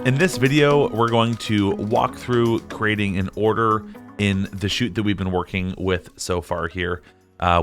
In this video, we're going to walk through creating an order in the shoot that we've been working with so far here.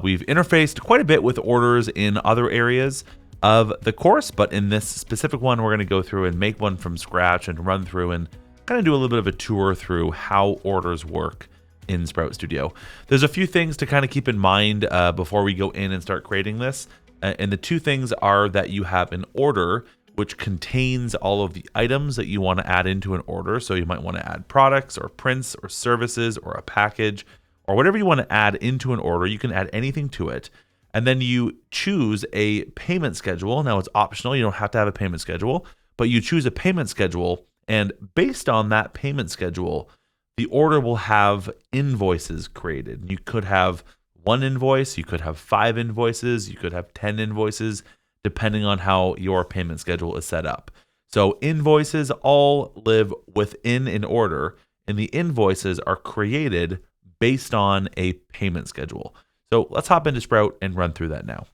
We've interfaced quite a bit with orders in other areas of the course, but in this specific one, we're going to go through and make one from scratch and run through and kind of do a little bit of a tour through how orders work in Sprout Studio. There's a few things to kind of keep in mind before we go in and start creating this. And the two things are that you have an order which contains all of the items that you want to add into an order. So you might want to add products or prints or services or a package or whatever you want to add into an order. You can add anything to it. And then you choose a payment schedule. Now it's optional. You don't have to have a payment schedule, but you choose a payment schedule. And based on that payment schedule, the order will have invoices created. You could have one invoice, you could have 5 invoices, you could have 10 invoices, depending on how your payment schedule is set up. So invoices all live within an order, and the invoices are created based on a payment schedule. So let's hop into Sprout and run through that now.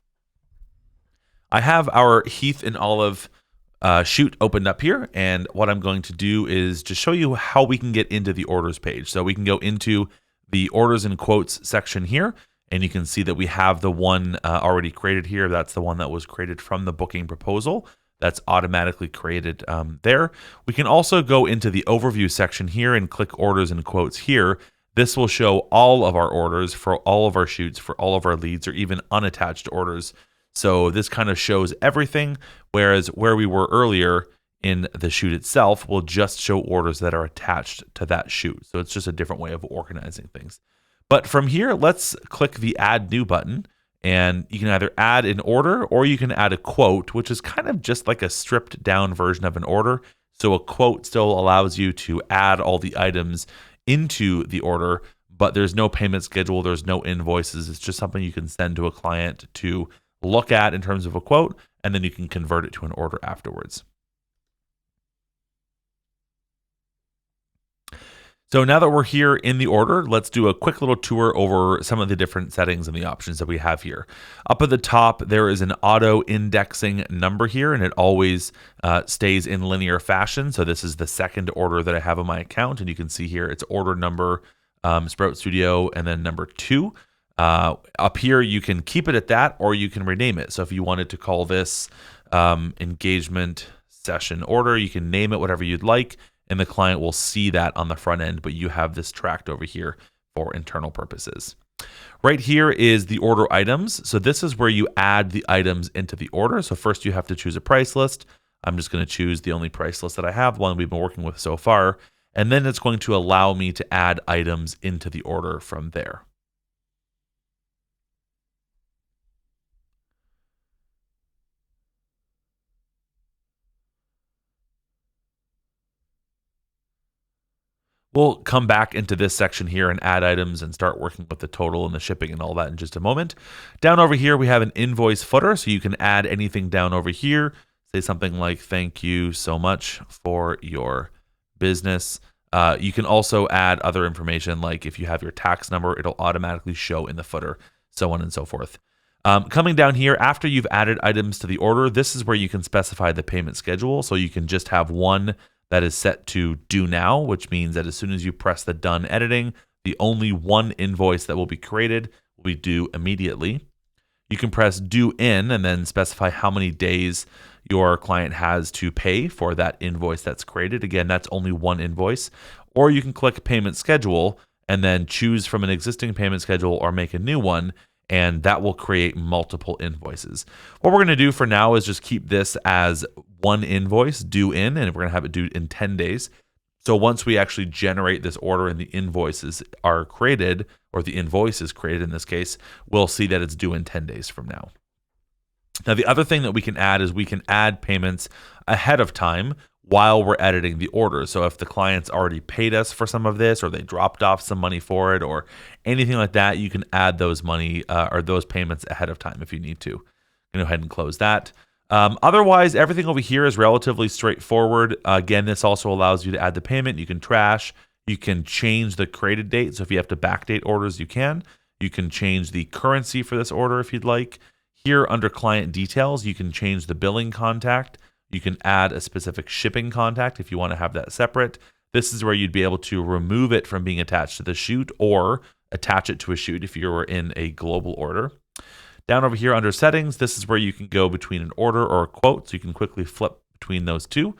I have our Heath and Olive shoot opened up here, and what I'm going to do is just show you how we can get into the orders page. So we can go into the orders and quotes section here, and you can see that we have the one already created here. That's the one that was created from the booking proposal. That's automatically created there. We can also go into the overview section here and click orders and quotes here. This will show all of our orders for all of our shoots, for all of our leads, or even unattached orders. So this kind of shows everything, whereas where we were earlier in the shoot itself will just show orders that are attached to that shoot. So it's just a different way of organizing things. But from here, let's click the Add New button, and you can either add an order or you can add a quote, which is kind of just like a stripped down version of an order. So a quote still allows you to add all the items into the order, but there's no payment schedule, there's no invoices. It's just something you can send to a client to look at in terms of a quote, and then you can convert it to an order afterwards. So now that we're here in the order, let's do a quick little tour over some of the different settings and the options that we have here. Up at the top, there is an auto indexing number here, and it always stays in linear fashion. So this is the second order that I have on my account, and you can see here it's order number Sprout Studio and then number 2. Up here, you can keep it at that, or you can rename it. So if you wanted to call this engagement session order, you can name it whatever you'd like, and the client will see that on the front end, but you have this tracked over here for internal purposes. Right here is the order items. So this is where you add the items into the order. So first you have to choose a price list. I'm just going to choose the only price list that I have, one we've been working with so far. And then it's going to allow me to add items into the order from there. We'll come back into this section here and add items and start working with the total and the shipping and all that in just a moment. Down over here, we have an invoice footer, so you can add anything down over here. Say something like, thank you so much for your business. You can also add other information, like if you have your tax number, it'll automatically show in the footer, so on and so forth. Coming down here, after you've added items to the order, this is where you can specify the payment schedule. So you can just have one that is set to do now, which means that as soon as you press the done editing, the only one invoice that will be created will be due immediately. You can press due in and then specify how many days your client has to pay for that invoice that's created. Again, that's only one invoice. Or you can click payment schedule and then choose from an existing payment schedule or make a new one, and that will create multiple invoices. What we're going to do for now is just keep this as one invoice due in, and we're going to have it due in 10 days. So once we actually generate this order and the invoices are created, or the invoice is created in this case, we'll see that it's due in 10 days from now. Now, the other thing that we can add is we can add payments ahead of time while we're editing the order. So if the client's already paid us for some of this, or they dropped off some money for it, or anything like that, you can add those money or those payments ahead of time if you need to. Go ahead and close that. Otherwise, everything over here is relatively straightforward. Again, this also allows you to add the payment. You can trash. You can change the created date. So if you have to backdate orders, you can. You can change the currency for this order if you'd like. Here under client details, you can change the billing contact. You can add a specific shipping contact if you want to have that separate. This is where you'd be able to remove it from being attached to the chute or attach it to a chute if you were in a global order. Down over here under settings, this is where you can go between an order or a quote, so you can quickly flip between those two.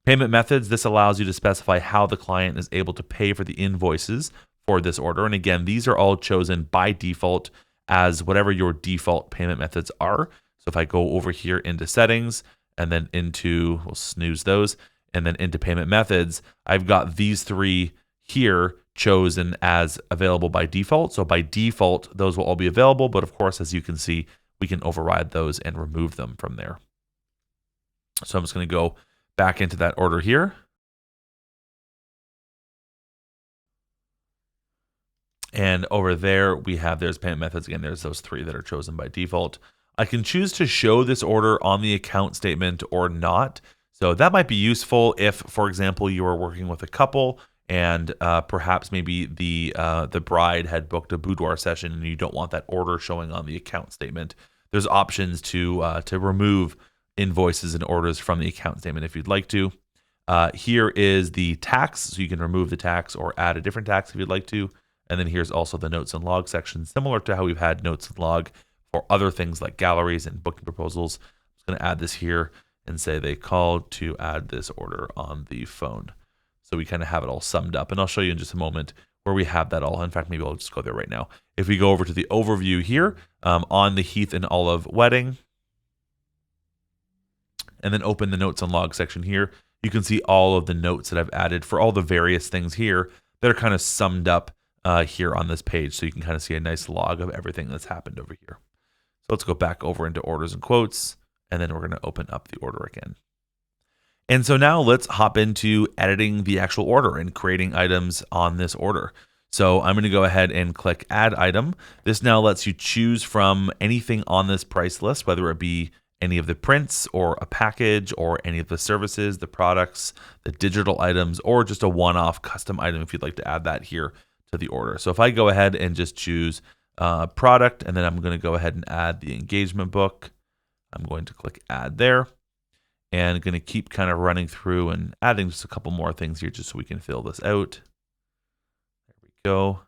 Payment methods, this allows you to specify how the client is able to pay for the invoices for this order. And again, these are all chosen by default as whatever your default payment methods are. So if I go over here into settings and then into, we'll snooze those, and then into payment methods, I've got these three here chosen as available by default. So by default, those will all be available. But of course, as you can see, we can override those and remove them from there. So I'm just going to go back into that order here. And over there, we have there's payment methods. Again, there's those three that are chosen by default. I can choose to show this order on the account statement or not. So that might be useful if, for example, you are working with a couple and perhaps maybe the bride had booked a boudoir session and you don't want that order showing on the account statement. There's options to remove invoices and orders from the account statement if you'd like to. Here is the tax, so you can remove the tax or add a different tax if you'd like to. And then here's also the notes and log section, similar to how we've had notes and log for other things like galleries and booking proposals. I'm just going to add this here and say they called to add this order on the phone. So we kind of have it all summed up. And I'll show you in just a moment where we have that all. In fact, maybe I'll just go there right now. If we go over to the overview here on the Heath and Olive wedding, and then open the notes and log section here, you can see all of the notes that I've added for all the various things here that are kind of summed up here on this page. So you can kind of see a nice log of everything that's happened over here. So let's go back over into orders and quotes, and then we're going to open up the order again. And so now let's hop into editing the actual order and creating items on this order. So I'm going to go ahead and click add item. This now lets you choose from anything on this price list, whether it be any of the prints or a package or any of the services, the products, the digital items, or just a one-off custom item if you'd like to add that here to the order. So if I go ahead and just choose product, and then I'm going to go ahead and add the engagement book, I'm going to click add there, and going to keep kind of running through and adding just a couple more things here just so we can fill this out. There we go.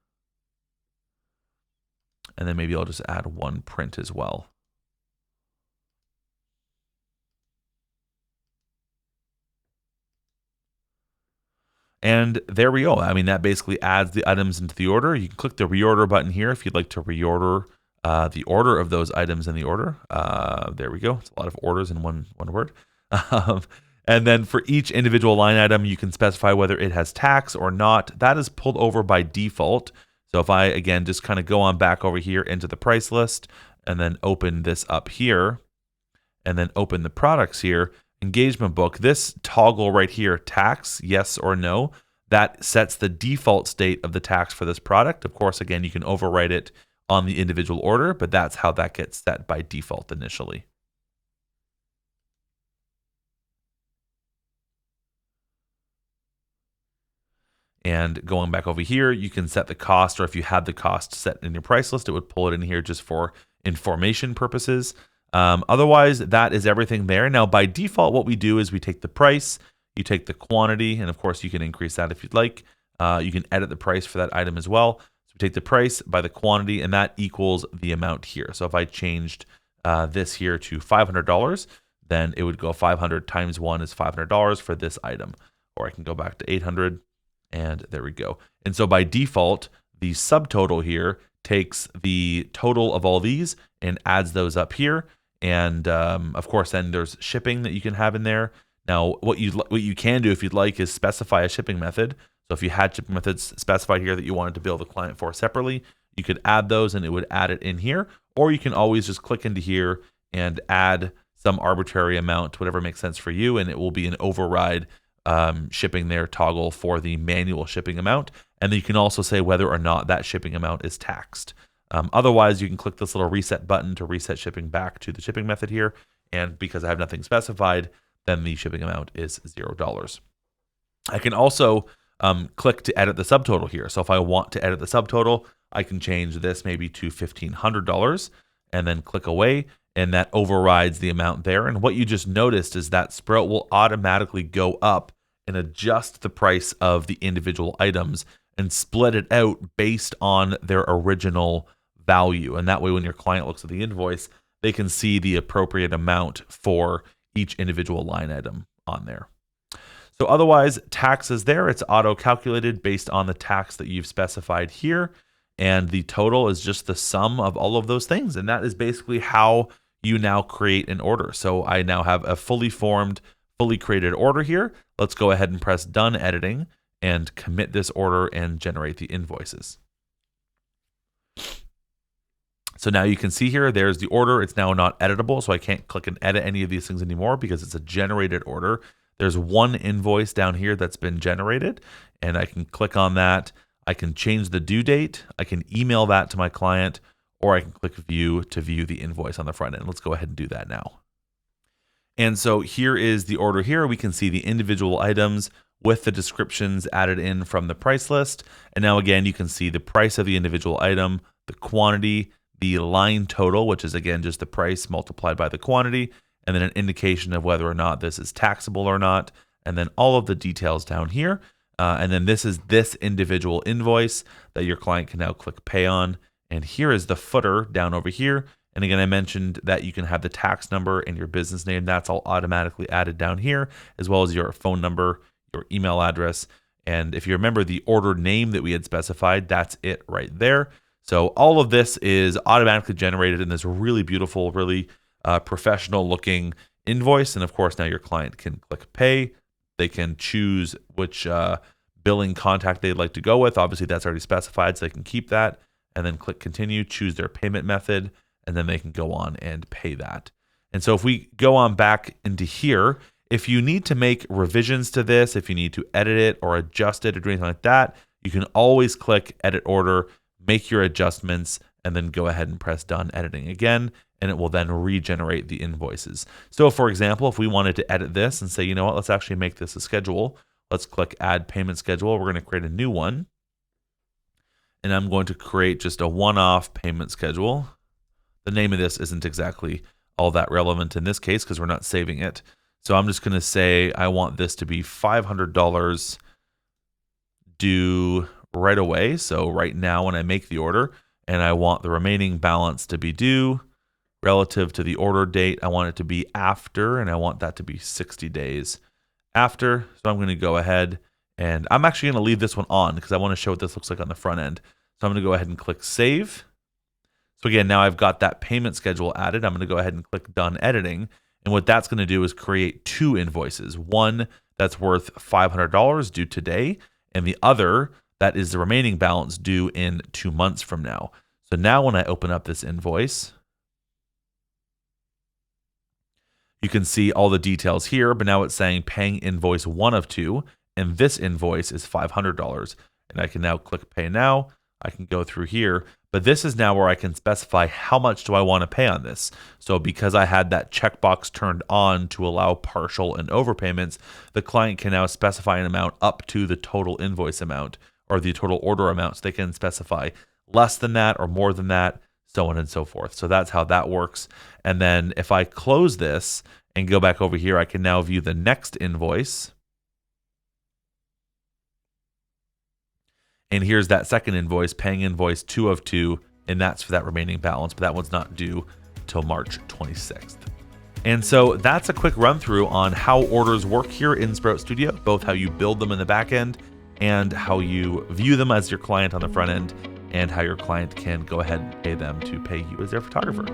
And then maybe I'll just add one print as well. And there we go. I mean, that basically adds the items into the order. You can click the reorder button here if you'd like to reorder the order of those items in the order. There we go. It's a lot of orders in one word. And then for each individual line item, you can specify whether it has tax or not. That is pulled over by default. So if I, again, just kind of go on back over here into the price list and then open this up here and then open the products here, engagement book, this toggle right here, tax, yes or no, that sets the default state of the tax for this product. Of course, again, you can overwrite it on the individual order, but that's how that gets set by default initially. And going back over here, you can set the cost, or if you had the cost set in your price list, it would pull it in here just for information purposes. Otherwise, that is everything there. Now, by default, what we do is we take the price, you take the quantity, and of course, you can increase that if you'd like. You can edit the price for that item as well. So we take the price by the quantity, and that equals the amount here. So if I changed this here to $500, then it would go 500 times 1 is $500 for this item. Or I can go back to 800, and there we go. And so by default, the subtotal here takes the total of all these and adds those up here. And of course, then there's shipping that you can have in there. Now, what you can do if you'd like is specify a shipping method. So if you had shipping methods specified here that you wanted to bill the client for separately, you could add those and it would add it in here. Or you can always just click into here and add some arbitrary amount, whatever makes sense for you, and it will be an override shipping there toggle for the manual shipping amount. And then you can also say whether or not that shipping amount is taxed. Otherwise, you can click this little reset button to reset shipping back to the shipping method here. And because I have nothing specified, then the shipping amount is $0. I can also click to edit the subtotal here. So if I want to edit the subtotal, I can change this maybe to $1,500. and then click away, and that overrides the amount there. And what you just noticed is that Sprout will automatically go up and adjust the price of the individual items and split it out based on their original value. And that way, when your client looks at the invoice, they can see the appropriate amount for each individual line item on there. So otherwise, tax is there. It's auto-calculated based on the tax that you've specified here. And the total is just the sum of all of those things. And that is basically how you now create an order. So I now have a fully formed, fully created order here. Let's go ahead and press done editing and commit this order and generate the invoices. So now you can see here, there's the order. It's now not editable, so I can't click and edit any of these things anymore because it's a generated order. There's one invoice down here that's been generated, and I can click on that. I can change the due date. I can email that to my client, or I can click view to view the invoice on the front end. Let's go ahead and do that now. And so here is the order here. We can see the individual items with the descriptions added in from the price list. And now again, you can see the price of the individual item, the quantity, the line total, which is again just the price multiplied by the quantity, and then an indication of whether or not this is taxable or not, and then all of the details down here. And then this is this individual invoice that your client can now click pay on. And here is the footer down over here. And again, I mentioned that you can have the tax number and your business name. That's all automatically added down here, as well as your phone number, your email address. And if you remember the order name that we had specified, that's it right there. So all of this is automatically generated in this really beautiful, really professional looking invoice. And of course, now your client can click pay. They can choose which billing contact they'd like to go with. Obviously, that's already specified, so they can keep that. And then click continue, choose their payment method, and then they can go on and pay that. And so if we go on back into here, if you need to make revisions to this, if you need to edit it or adjust it or do anything like that, you can always click edit order, make your adjustments, and then go ahead and press done editing again, and it will then regenerate the invoices. So for example, if we wanted to edit this and say, you know what, let's actually make this a schedule, let's click add payment schedule. We're going to create a new one. And I'm going to create just a one-off payment schedule. The name of this isn't exactly all that relevant in this case because we're not saving it. So I'm just going to say I want this to be $500 due right away. So right now when I make the order, and I want the remaining balance to be due relative to the order date. I want it to be after, and I want that to be 60 days after. So I'm going to go ahead, and I'm actually going to leave this one on because I want to show what this looks like on the front end. So I'm going to go ahead and click save. So again, now I've got that payment schedule added. I'm going to go ahead and click done editing. And what that's going to do is create two invoices. One that's worth $500 due today, and the other that is the remaining balance due in 2 months from now. So now when I open up this invoice, you can see all the details here, but now it's saying paying invoice 1 of 2, and this invoice is $500. And I can now click pay now. I can go through here, but this is now where I can specify how much do I want to pay on this. So because I had that checkbox turned on to allow partial and overpayments, the client can now specify an amount up to the total invoice amount or the total order amount. So they can specify less than that or more than that, so on and so forth. So that's how that works. And then if I close this and go back over here, I can now view the next invoice. And here's that second invoice, paying invoice 2 of 2, and that's for that remaining balance, but that one's not due till March 26th. And so that's a quick run through on how orders work here in Sprout Studio, both how you build them in the back end and how you view them as your client on the front end, and how your client can go ahead and pay them to pay you as their photographer.